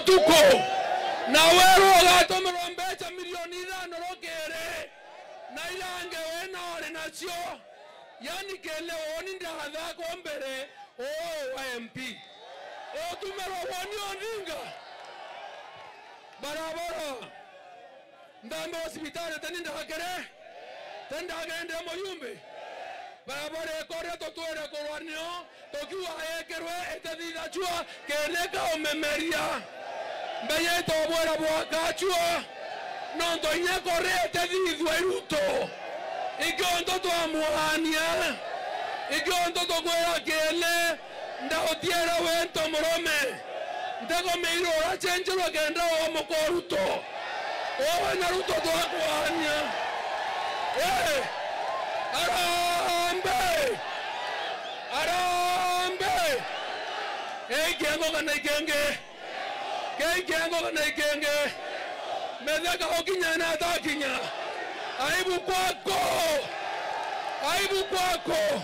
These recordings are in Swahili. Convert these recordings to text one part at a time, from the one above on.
tuko na wero gato mrombecha milioni 5 rokere na ilange wena ole nacio yani kele oni ndaga ko mbere o MP o tumero woni ondinga barabara ndambe hospitali tenda hakere ndemo yumbe barabara kore to tuere korwanio tokiwa ekerwe etedida chua keleka omemeria mbeye to bora bwa chua nondo nya kore etedidwa iruto igondo to amuania igondo to kwera kele ndaotiera wento morome ndego meiro ra chenjero kenda o mokoruto o naruto to akwanya Arambe! Arambe! Kengo kana kenge. Kengo kana kenge. Medaka hokinya na takinya. Aibu kwako. Aibu kwako.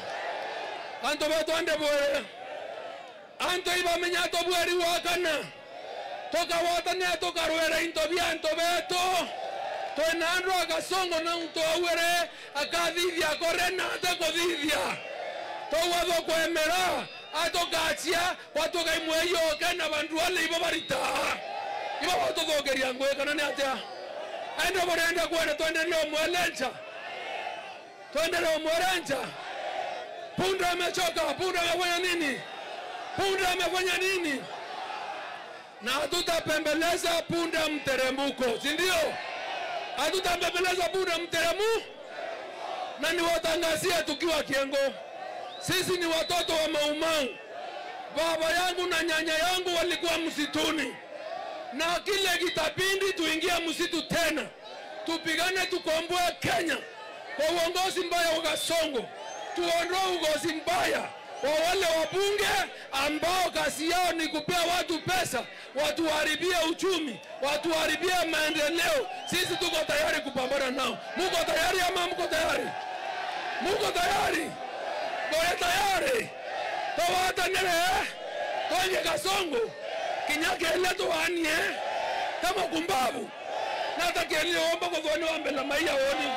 Anto beto ande bore. Anto iba menya to bweri wakana. Toka watane toka ruere into bia anto beto. To nandro agasongo na unto awere akadhivia korena atakodhivia to wado kwemera atokachia watu kaimweyo kana bandu wale ibo barita ibo watu dogeria ngwe kana ne atia endo borenda kwene twende leo mwelenja twende leo mwelenja punda amechoka punda amefanya nini punda amefanya nini na tutapembeleza punda mterembuko si ndio hatutambebeleza punda mteremu na niwatangazia tukiwa Kiengo sisi ni watoto wa Maumau baba yangu na nyanya yangu walikuwa msituni na kile kitapindi tuingia msitu tena tupigane tukomboe Kenya kwa uongozi mbaya wa Kasongo tuondoe uongozi mbaya wa wale wabunge ambao kazi yao ni kupea watu pesa watu haribie uchumi watu haribie maendeleo sisi tuko tayari kupambana nao muko tayari ama mko tayari muko tayari bora tayari tawata nere toje Kasongo kinyake leto wanie kama kumbavu nataka niomba kwa vone wa mbele maiya oni